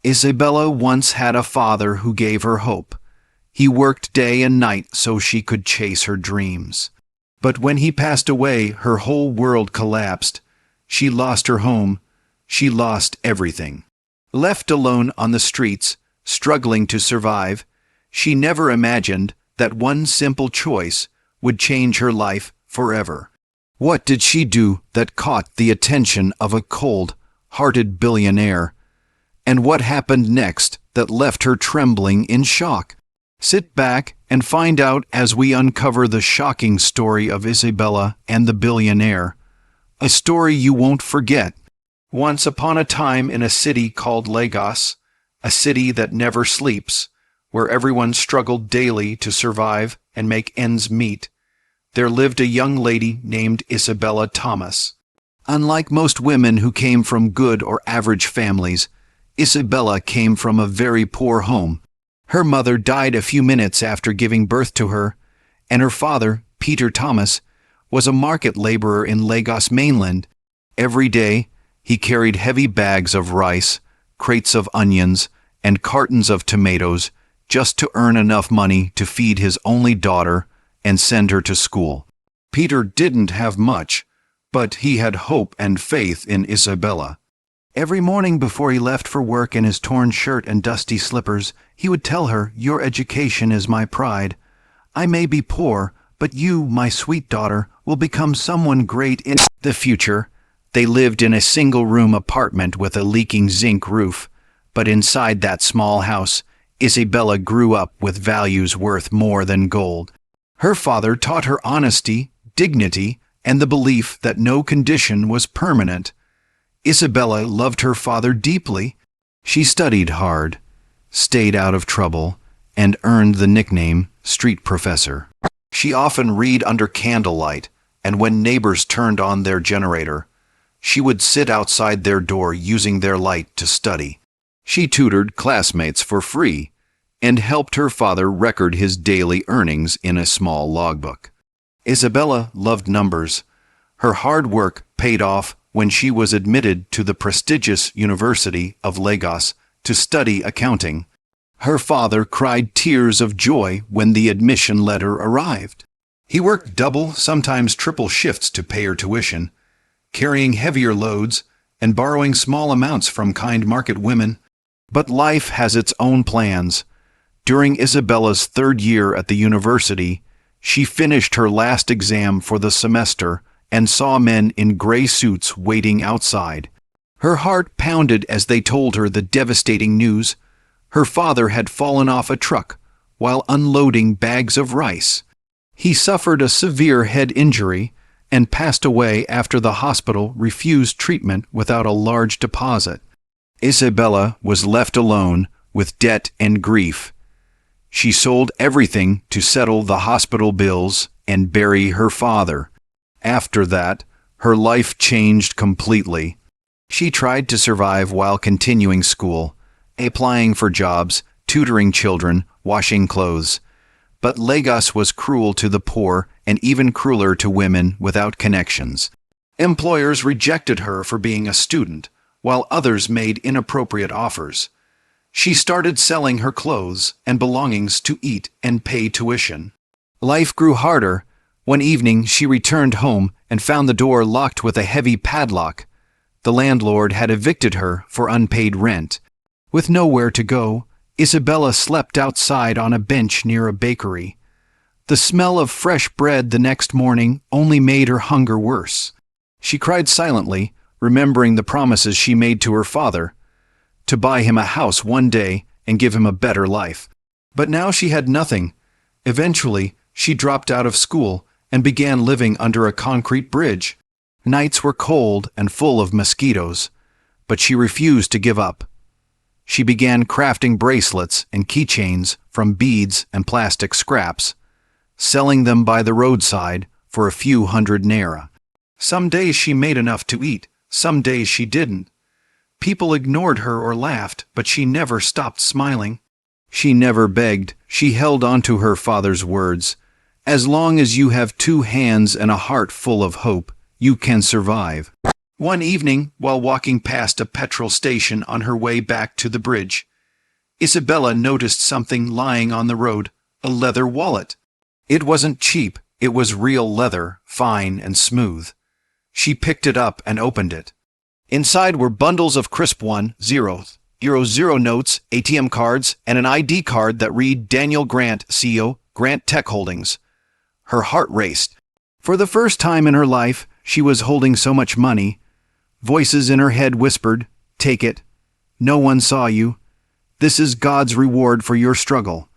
Isabella once had a father who gave her hope. He worked day and night so she could chase her dreams. But when he passed away, her whole world collapsed. She lost her home. She lost everything. Left alone on the streets, struggling to survive, she never imagined that one simple choice would change her life forever. What did she do that caught the attention of a cold-hearted billionaire? And what happened next that left her trembling in shock? Sit back and find out as we uncover the shocking story of Isabella and the billionaire. A story you won't forget. Once upon a time in a city called Lagos, a city that never sleeps, where everyone struggled daily to survive and make ends meet, there lived a young lady named Isabella Thomas. Unlike most women who came from good or average families, Isabella came from a very poor home. Her mother died a few minutes after giving birth to her, and her father, Peter Thomas, was a market laborer in Lagos mainland. Every day, he carried heavy bags of rice, crates of onions, and cartons of tomatoes just to earn enough money to feed his only daughter and send her to school. Peter didn't have much, but he had hope and faith in Isabella. Every morning before he left for work in his torn shirt and dusty slippers, he would tell her, "Your education is my pride. I may be poor, but you, my sweet daughter, will become someone great in the future." They lived in a single-room apartment with a leaking zinc roof, but inside that small house, Isabella grew up with values worth more than gold. Her father taught her honesty, dignity, and the belief that no condition was permanent. Isabella loved her father deeply. She studied hard, stayed out of trouble, and earned the nickname Street Professor. She often read under candlelight, and when neighbors turned on their generator, she would sit outside their door using their light to study. She tutored classmates for free and helped her father record his daily earnings in a small logbook. Isabella loved numbers. Her hard work paid off when she was admitted to the prestigious University of Lagos to study accounting. Her father cried tears of joy when the admission letter arrived. He worked double, sometimes triple shifts to pay her tuition, carrying heavier loads and borrowing small amounts from kind market women. But life has its own plans. During Isabella's third year at the university, she finished her last exam for the semester and saw men in gray suits waiting outside. Her heart pounded as they told her the devastating news. Her father had fallen off a truck while unloading bags of rice. He suffered a severe head injury and passed away after the hospital refused treatment without a large deposit. Isabella was left alone with debt and grief. She sold everything to settle the hospital bills and bury her father. After that, her life changed completely. She tried to survive while continuing school, applying for jobs, tutoring children, washing clothes. But Lagos was cruel to the poor and even crueler to women without connections. Employers rejected her for being a student, while others made inappropriate offers. She started selling her clothes and belongings to eat and pay tuition. Life grew harder. One evening she returned home and found the door locked with a heavy padlock. The landlord had evicted her for unpaid rent. With nowhere to go, Isabella slept outside on a bench near a bakery. The smell of fresh bread the next morning only made her hunger worse. She cried silently, remembering the promises she made to her father, to buy him a house one day and give him a better life. But now she had nothing. Eventually, she dropped out of school and began living under a concrete bridge. Nights were cold and full of mosquitoes, but she refused to give up. She began crafting bracelets and keychains from beads and plastic scraps, selling them by the roadside for a few hundred naira. Some days she made enough to eat, some days she didn't. People ignored her or laughed, but she never stopped smiling. She never begged. She held on to her father's words. As long as you have two hands and a heart full of hope, you can survive. One evening, while walking past a petrol station on her way back to the bridge, Isabella noticed something lying on the road, a leather wallet. It wasn't cheap, it was real leather, fine and smooth. She picked it up and opened it. Inside were bundles of crisp 1,000 notes, ATM cards, and an ID card that read Daniel Grant, CEO, Grant Tech Holdings. Her heart raced. For the first time in her life, she was holding so much money. Voices in her head whispered, "Take it. No one saw you. This is God's reward for your struggle."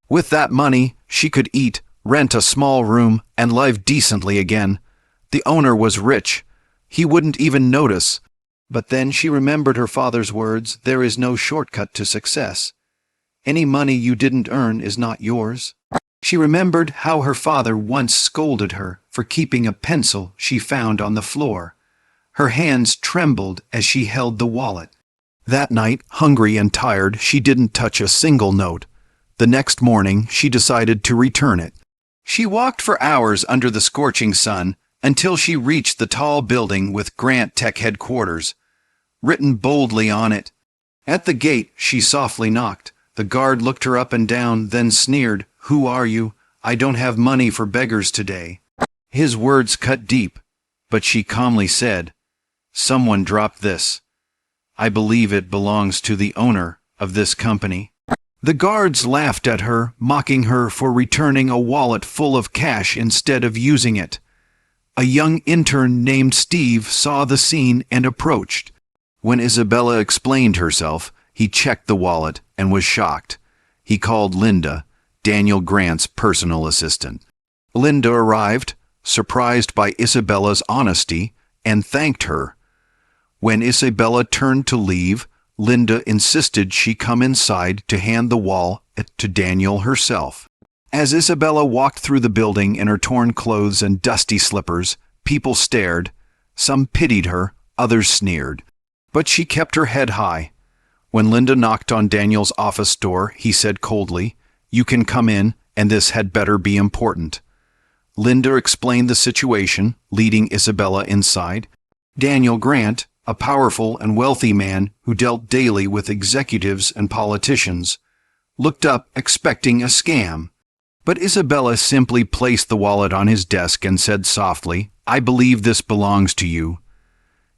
With that money, she could eat, rent a small room, and live decently again. The owner was rich. He wouldn't even notice. But then she remembered her father's words, "There is no shortcut to success. Any money you didn't earn is not yours." She remembered how her father once scolded her for keeping a pencil she found on the floor. Her hands trembled as she held the wallet. That night, hungry and tired, she didn't touch a single note. The next morning, she decided to return it. She walked for hours under the scorching sun until she reached the tall building with Grant Tech headquarters, written boldly on it. At the gate, she softly knocked. The guard looked her up and down, then sneered, "Who are you? I don't have money for beggars today." His words cut deep, but she calmly said, "Someone dropped this. I believe it belongs to the owner of this company." The guards laughed at her, mocking her for returning a wallet full of cash instead of using it. A young intern named Steve saw the scene and approached. When Isabella explained herself, he checked the wallet and was shocked. He called Linda, Daniel Grant's personal assistant. Linda arrived, surprised by Isabella's honesty, and thanked her. When Isabella turned to leave, Linda insisted she come inside to hand the wallet to Daniel herself. As Isabella walked through the building in her torn clothes and dusty slippers, people stared. Some pitied her, others sneered. But she kept her head high. When Linda knocked on Daniel's office door, he said coldly, "You can come in, and this had better be important." Linda explained the situation, leading Isabella inside. Daniel Grant, a powerful and wealthy man who dealt daily with executives and politicians, looked up expecting a scam. But Isabella simply placed the wallet on his desk and said softly, "I believe this belongs to you."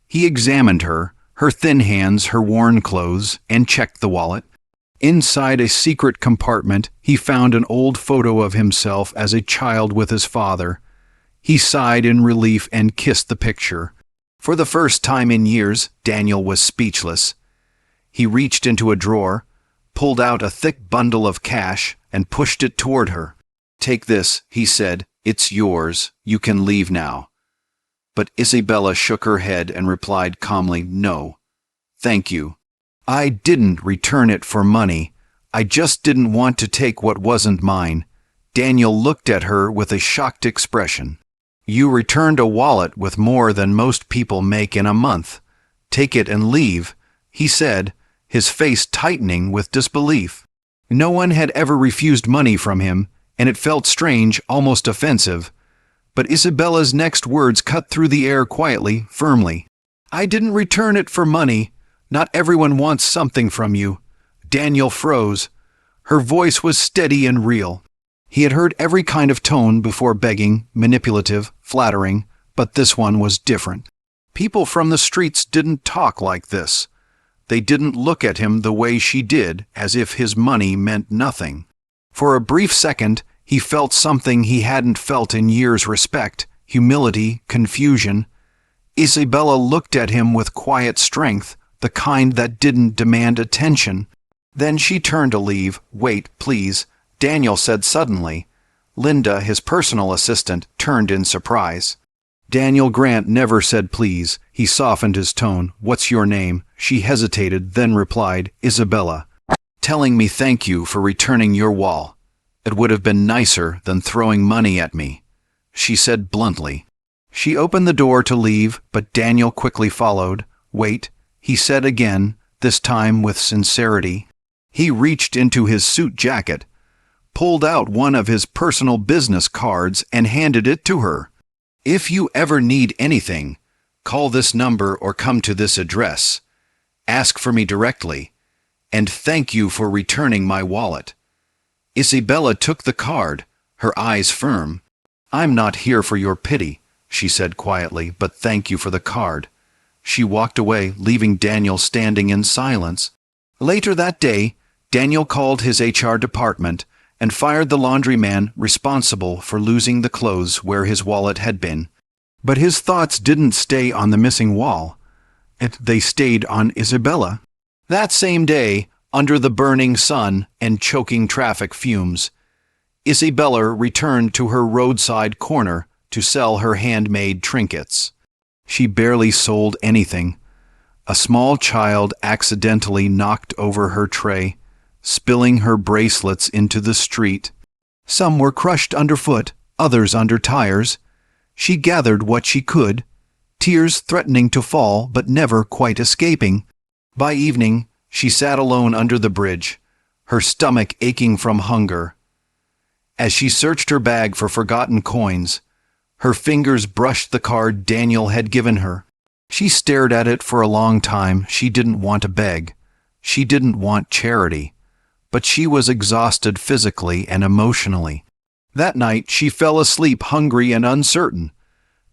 He examined her thin hands, her worn clothes, and checked the wallet. Inside a secret compartment, he found an old photo of himself as a child with his father. He sighed in relief and kissed the picture. For the first time in years, Daniel was speechless. He reached into a drawer, pulled out a thick bundle of cash, and pushed it toward her. "Take this," he said. "It's yours. You can leave now." But Isabella shook her head and replied calmly, "No, thank you. I didn't return it for money. I just didn't want to take what wasn't mine." Daniel looked at her with a shocked expression. "You returned a wallet with more than most people make in a month. Take it and leave," he said, his face tightening with disbelief. No one had ever refused money from him, and it felt strange, almost offensive. But Isabella's next words cut through the air quietly, firmly. "I didn't return it for money. Not everyone wants something from you." Daniel froze. Her voice was steady and real. He had heard every kind of tone before: begging, manipulative, flattering, but this one was different. People from the streets didn't talk like this. They didn't look at him the way she did, as if his money meant nothing. For a brief second, he felt something he hadn't felt in years: respect, humility, confusion. Isabella looked at him with quiet strength, the kind that didn't demand attention. Then she turned to leave. "Wait, please," Daniel said suddenly. Linda, his personal assistant, turned in surprise. Daniel Grant never said please. He softened his tone. "What's your name?" She hesitated, then replied, "Isabella." "Telling me thank you for returning your wall. It would have been nicer than throwing money at me," she said bluntly. She opened the door to leave, but Daniel quickly followed. "Wait," he said again, this time with sincerity. He reached into his suit jacket, pulled out one of his personal business cards, and handed it to her. "If you ever need anything, Call this number or come to this address. Ask for me directly. And thank you for returning my wallet." Isabella took the card, her eyes firm. "I'm not here for your pity," she said quietly, "but thank you for the card." She walked away, leaving Daniel standing in silence. Later that day, Daniel called his HR department and fired the laundryman responsible for losing the clothes where his wallet had been. But his thoughts didn't stay on the missing wall. They stayed on Isabella. That same day, under the burning sun and choking traffic fumes, Isabella returned to her roadside corner to sell her handmade trinkets. She barely sold anything. A small child accidentally knocked over her tray, spilling her bracelets into the street. Some were crushed underfoot, others under tires. She gathered what she could, tears threatening to fall but never quite escaping. By evening, she sat alone under the bridge, her stomach aching from hunger. As she searched her bag for forgotten coins, her fingers brushed the card Daniel had given her. She stared at it for a long time. She didn't want to beg. She didn't want charity. But she was exhausted physically and emotionally. That night, she fell asleep hungry and uncertain.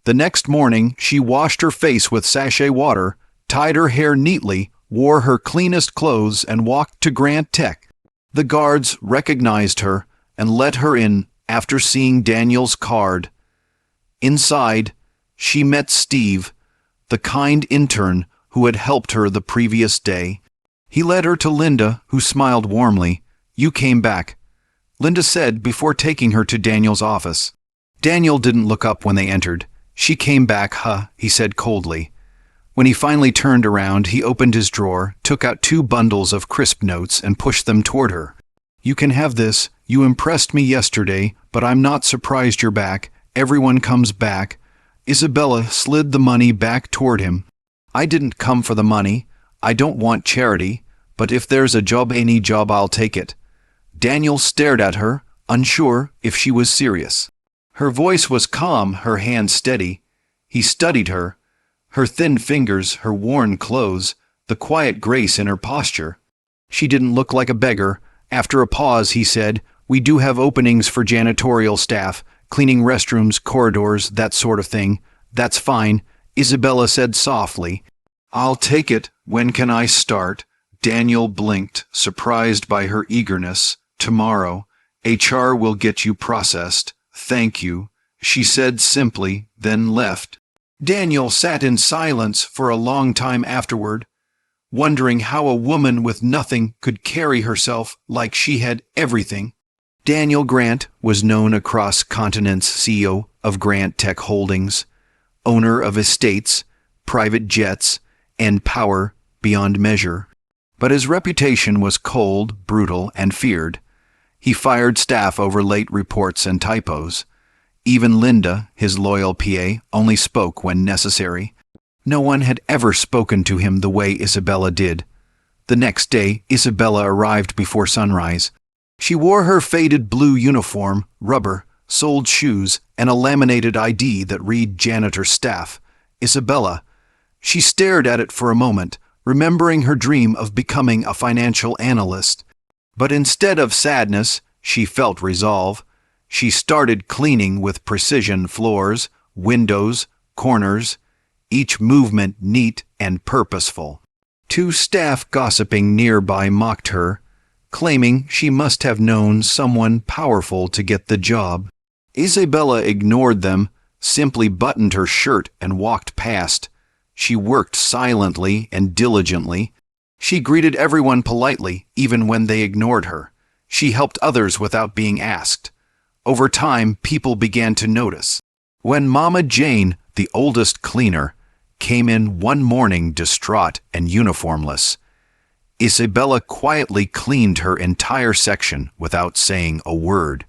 The next morning, she washed her face with sachet water, tied her hair neatly, wore her cleanest clothes, and walked to Grant Tech. The guards recognized her and let her in after seeing Daniel's card. Inside, she met Steve, the kind intern who had helped her the previous day. He led her to Linda, who smiled warmly. "You came back," Linda said before taking her to Daniel's office. Daniel didn't look up when they entered. "She came back, huh?" he said coldly. When he finally turned around, he opened his drawer, took out 2 bundles of crisp notes, and pushed them toward her. "You can have this. You impressed me yesterday, but I'm not surprised you're back. Everyone comes back." Isabella slid the money back toward him. "I didn't come for the money. I don't want charity, but if there's a job, any job, I'll take it." Daniel stared at her, unsure if she was serious. Her voice was calm, her hands steady. He studied her, her thin fingers, her worn clothes, the quiet grace in her posture. She didn't look like a beggar. After a pause, he said, "We do have openings for janitorial staff, cleaning restrooms, corridors, that sort of thing." "That's fine," Isabella said softly. "I'll take it. When can I start?" Daniel blinked, surprised by her eagerness. "Tomorrow. HR will get you processed." "Thank you," she said simply, then left. Daniel sat in silence for a long time afterward, wondering how a woman with nothing could carry herself like she had everything. Daniel Grant was known across continents, CEO of Grant Tech Holdings, owner of estates, private jets, and power beyond measure. But his reputation was cold, brutal, and feared. He fired staff over late reports and typos. Even Linda, his loyal PA, only spoke when necessary. No one had ever spoken to him the way Isabella did. The next day, Isabella arrived before sunrise. She wore her faded blue uniform, rubber, soled shoes, and a laminated ID that read janitor staff. Isabella. She stared at it for a moment, remembering her dream of becoming a financial analyst. But instead of sadness, she felt resolve. She started cleaning with precision floors, windows, corners, each movement neat and purposeful. 2 staff gossiping nearby mocked her, claiming she must have known someone powerful to get the job. Isabella ignored them, simply buttoned her shirt and walked past. She worked silently and diligently. She greeted everyone politely, even when they ignored her. She helped others without being asked. Over time, people began to notice. When Mama Jane, the oldest cleaner, came in one morning distraught and uniformless, Isabella quietly cleaned her entire section without saying a word.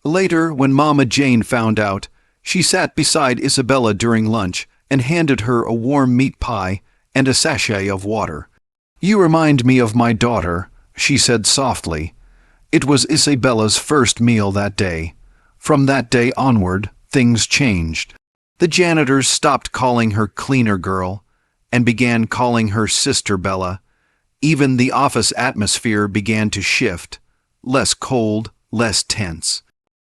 Later, when Mama Jane found out, she sat beside Isabella during lunch and handed her a warm meat pie and a sachet of water. "You remind me of my daughter," she said softly. It was Isabella's first meal that day. From that day onward, things changed. The janitors stopped calling her cleaner girl and began calling her Sister Bella. Even the office atmosphere began to shift, less cold, less tense.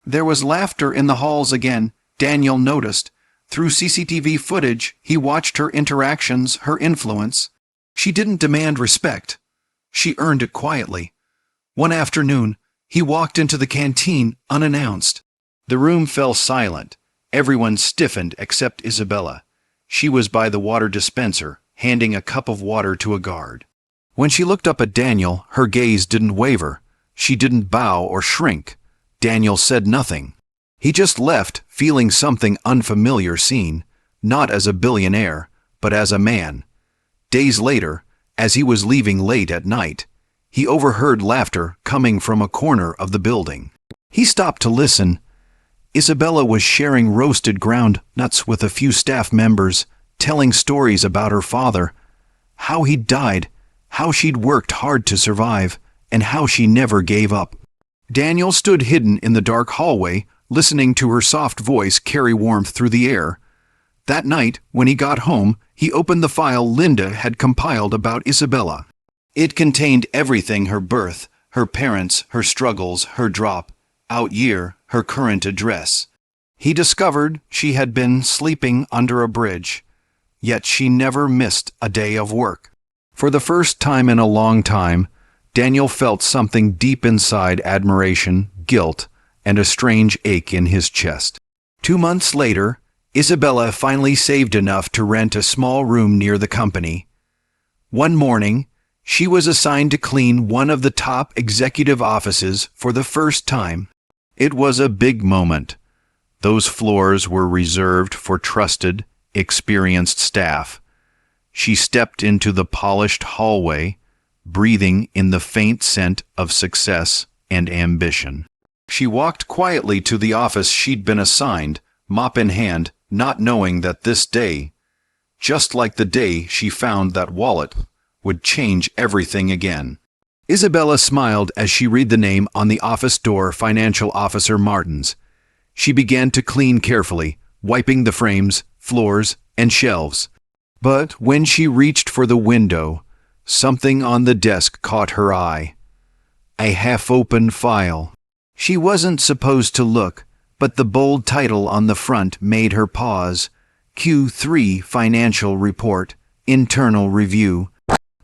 There was laughter in the halls again, Daniel noticed. Through CCTV footage, he watched her interactions, her influence. She didn't demand respect. She earned it quietly. One afternoon, he walked into the canteen unannounced. The room fell silent. Everyone stiffened except Isabella. She was by the water dispenser, handing a cup of water to a guard. When she looked up at Daniel, her gaze didn't waver. She didn't bow or shrink. Daniel said nothing. He just left, feeling something unfamiliar seen, not as a billionaire, but as a man. Days later, as he was leaving late at night, he overheard laughter coming from a corner of the building. He stopped to listen. Isabella was sharing roasted ground nuts with a few staff members, telling stories about her father, how he'd died, how she'd worked hard to survive, and how she never gave up. Daniel stood hidden in the dark hallway, listening to her soft voice carry warmth through the air. That night, when he got home, he opened the file Linda had compiled about Isabella. It contained everything: her birth, her parents, her struggles, her drop out year, her current address. He discovered she had been sleeping under a bridge, yet she never missed a day of work. For the first time in a long time, Daniel felt something deep inside: admiration, guilt, and a strange ache in his chest. 2 months later, Isabella finally saved enough to rent a small room near the company. One morning, she was assigned to clean one of the top executive offices for the first time. It was a big moment. Those floors were reserved for trusted, experienced staff. She stepped into the polished hallway, breathing in the faint scent of success and ambition. She walked quietly to the office she'd been assigned, mop in hand, not knowing that this day, just like the day she found that wallet, would change everything again. Isabella smiled as she read the name on the office door: Financial Officer Martins. She began to clean carefully, wiping the frames, floors, and shelves. But when she reached for the window, something on the desk caught her eye. A half-open file. She wasn't supposed to look, but the bold title on the front made her pause. Q3 Financial Report, Internal Review.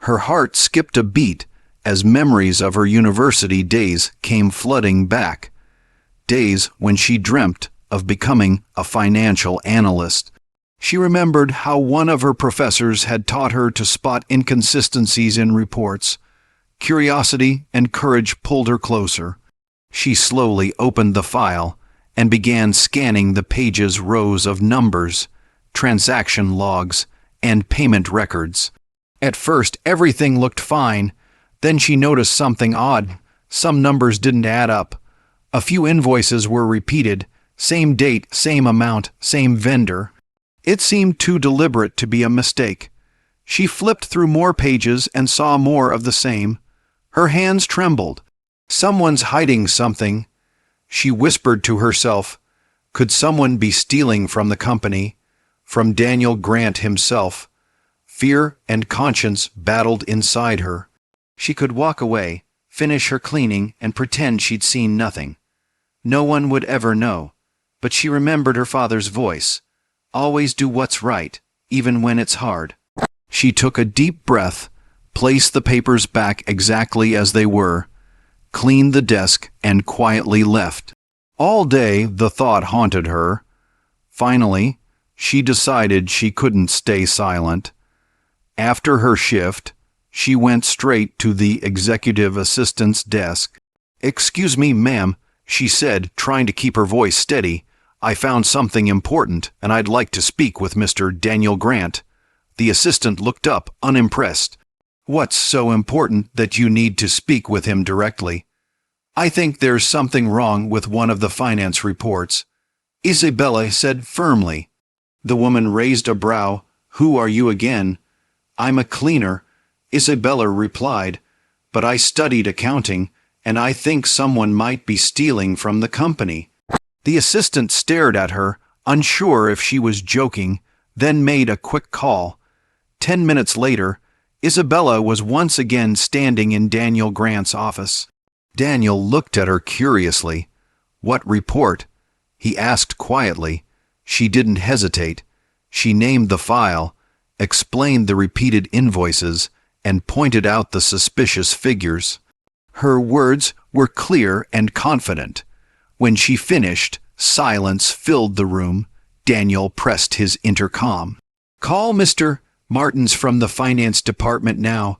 Her heart skipped a beat as memories of her university days came flooding back. Days when she dreamt of becoming a financial analyst. She remembered how one of her professors had taught her to spot inconsistencies in reports. Curiosity and courage pulled her closer. She slowly opened the file and began scanning the page's rows of numbers, transaction logs, and payment records. At first, everything looked fine. Then she noticed something odd. Some numbers didn't add up. A few invoices were repeated. Same date, same amount, same vendor. It seemed too deliberate to be a mistake. She flipped through more pages and saw more of the same. Her hands trembled. Someone's hiding something. She whispered to herself, could someone be stealing from the company? From Daniel Grant himself? Fear and conscience battled inside her. She could walk away, finish her cleaning, and pretend she'd seen nothing. No one would ever know. But she remembered her father's voice. Always do what's right, even when it's hard. She took a deep breath, placed the papers back exactly as they were, cleaned the desk, and quietly left. All day the thought haunted her. Finally, she decided she couldn't stay silent. After her shift, she went straight to the executive assistant's desk. "Excuse me, ma'am," she said, trying to keep her voice steady. "I found something important, and I'd like to speak with Mr. Daniel Grant." The assistant looked up, unimpressed. "What's so important that you need to speak with him directly?" "I think there's something wrong with one of the finance reports," Isabella said firmly. The woman raised a brow. "Who are you again?" "I'm a cleaner," Isabella replied, "but I studied accounting, and I think someone might be stealing from the company." The assistant stared at her, unsure if she was joking, then made a quick call. 10 minutes later, Isabella was once again standing in Daniel Grant's office. Daniel looked at her curiously. "What report?" he asked quietly. She didn't hesitate. She named the file, explained the repeated invoices, and pointed out the suspicious figures. Her words were clear and confident. When she finished, silence filled the room. Daniel pressed his intercom. "Call Mr. Martins from the finance department now."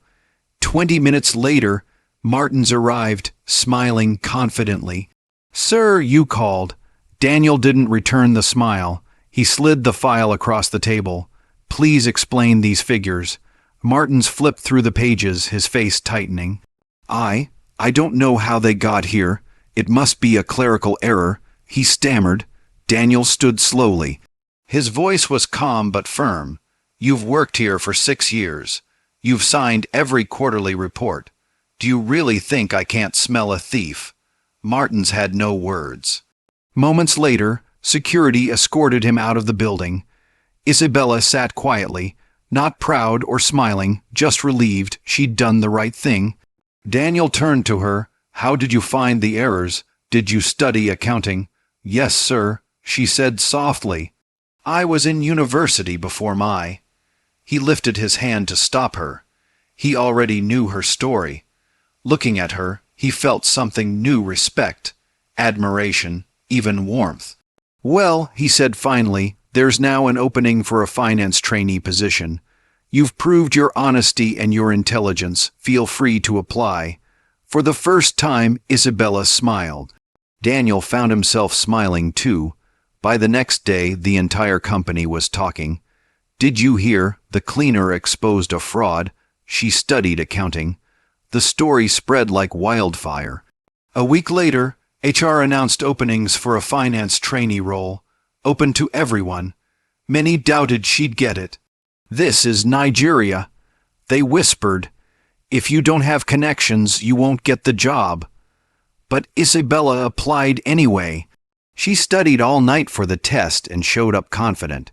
20 minutes later, Martins arrived, smiling confidently. "Sir, you called." Daniel didn't return the smile. He slid the file across the table. "Please explain these figures." Martins flipped through the pages, his face tightening. I don't know how they got here. It must be a clerical error," he stammered. Daniel stood slowly. His voice was calm but firm. "You've worked here for 6 years. You've signed every quarterly report. Do you really think I can't smell a thief?" Martins had no words. Moments later, security escorted him out of the building. Isabella sat quietly, not proud or smiling, just relieved she'd done the right thing. Daniel turned to her. "How did you find the errors? Did you study accounting?" "Yes, sir," she said softly. "I was in university before my—" He lifted his hand to stop her. He already knew her story. Looking at her, he felt something new: respect, admiration, even warmth. "Well," he said finally, "there's now an opening for a finance trainee position. You've proved your honesty and your intelligence. Feel free to apply." For the first time, Isabella smiled. Daniel found himself smiling too. By the next day, the entire company was talking. "Did you hear? The cleaner exposed a fraud. She studied accounting." The story spread like wildfire. A week later, HR announced openings for a finance trainee role, open to everyone. Many doubted she'd get it. "This is Nigeria," they whispered. "If you don't have connections, you won't get the job." But Isabella applied anyway. She studied all night for the test and showed up confident.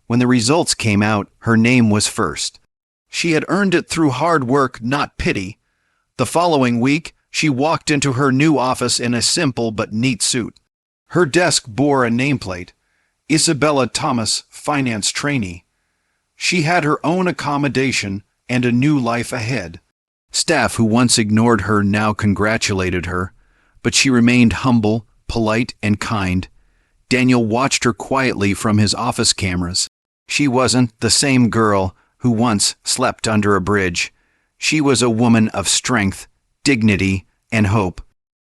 When the results came out, her name was first. She had earned it through hard work, not pity. The following week, she walked into her new office in a simple but neat suit. Her desk bore a nameplate, Isabella Thomas, finance trainee. She had her own accommodation and a new life ahead. Staff who once ignored her now congratulated her, but she remained humble, polite, and kind. Daniel watched her quietly from his office cameras. She wasn't the same girl who once slept under a bridge. She was a woman of strength, dignity, and hope.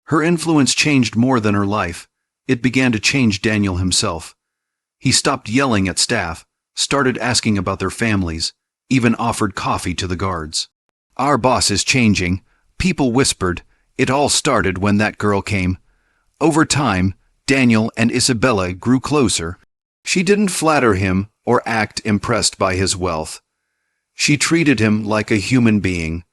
Her influence changed more than her life. It began to change Daniel himself. He stopped yelling at staff, started asking about their families, even offered coffee to the guards. "Our boss is changing," people whispered. It all started when that girl came. Over time, Daniel and Isabella grew closer. She didn't flatter him or act impressed by his wealth. She treated him like a human being.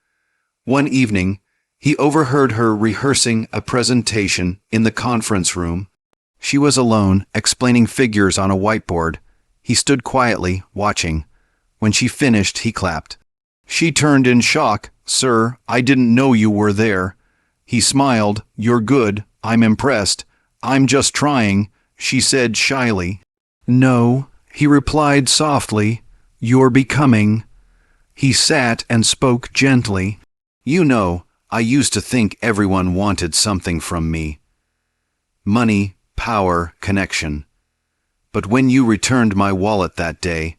One evening, he overheard her rehearsing a presentation in the conference room. She was alone, explaining figures on a whiteboard. He stood quietly, watching. When she finished, he clapped. She turned in shock. "Sir, I didn't know you were there." He smiled. "You're good. I'm impressed. I'm just trying," she said shyly. "No," he replied softly. "You're becoming." He sat and spoke gently. "You know, I used to think everyone wanted something from me. Money, power, connection. But when you returned my wallet that day,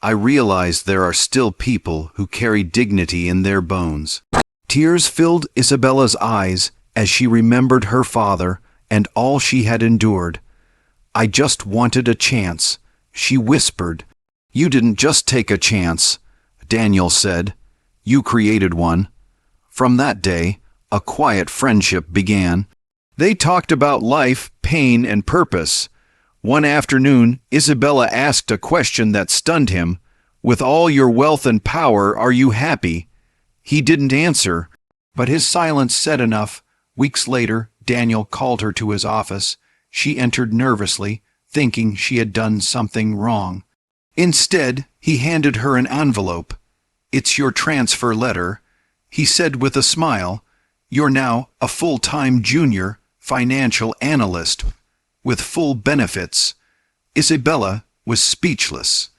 I realized there are still people who carry dignity in their bones." Tears filled Isabella's eyes as she remembered her father and all she had endured. "I just wanted a chance," she whispered. "You didn't just take a chance," Daniel said. "You created one." From that day, a quiet friendship began. They talked about life, pain, and purpose. One afternoon, Isabella asked a question that stunned him. "With all your wealth and power, are you happy?" He didn't answer, but his silence said enough. Weeks later, Daniel called her to his office. She entered nervously, thinking she had done something wrong. Instead, he handed her an envelope. "It's your transfer letter," he said with a smile. "You're now a full-time junior financial analyst with full benefits." Isabella was speechless.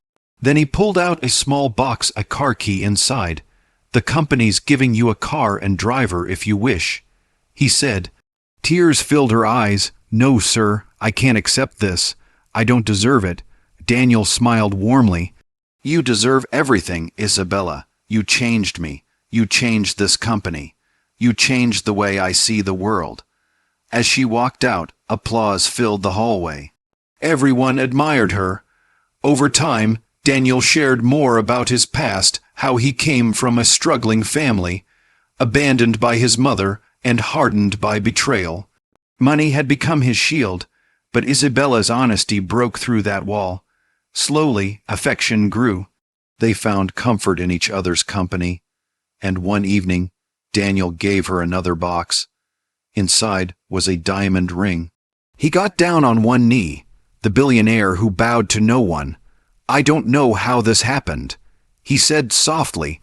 Then he pulled out a small box, a car key inside. "The company's giving you a car and driver if you wish," he said. Tears filled her eyes. "No, sir, I can't accept this. I don't deserve it." Daniel smiled warmly. "You deserve everything, Isabella. You changed me. You changed this company. You changed the way I see the world." As she walked out, applause filled the hallway. Everyone admired her. Over time, Daniel shared more about his past, how he came from a struggling family, abandoned by his mother and hardened by betrayal. Money had become his shield, but Isabella's honesty broke through that wall. Slowly, affection grew. They found comfort in each other's company, and one evening, Daniel gave her another box. Inside was a diamond ring. He got down on one knee, the billionaire who bowed to no one. "I don't know how this happened," he said softly.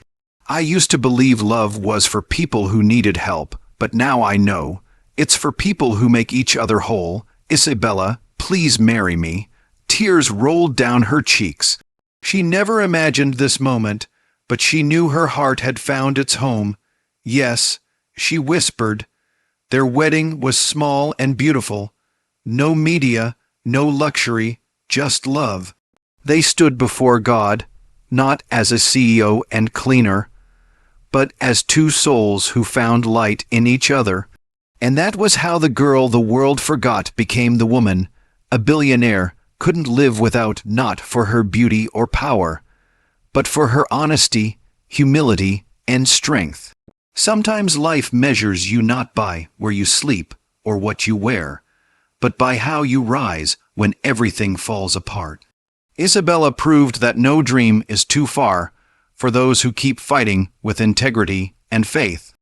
"I used to believe love was for people who needed help, but now I know. It's for people who make each other whole. Isabella, please marry me." Tears rolled down her cheeks. She never imagined this moment, but she knew her heart had found its home. "Yes," she whispered. Their wedding was small and beautiful. No media, no luxury, just love. They stood before God, not as a CEO and cleaner, but as two souls who found light in each other. And that was how the girl the world forgot became the woman. A billionaire couldn't live without, not for her beauty or power, but for her honesty, humility, and strength. Sometimes life measures you not by where you sleep or what you wear, but by how you rise when everything falls apart. Isabella proved that no dream is too far for those who keep fighting with integrity and faith.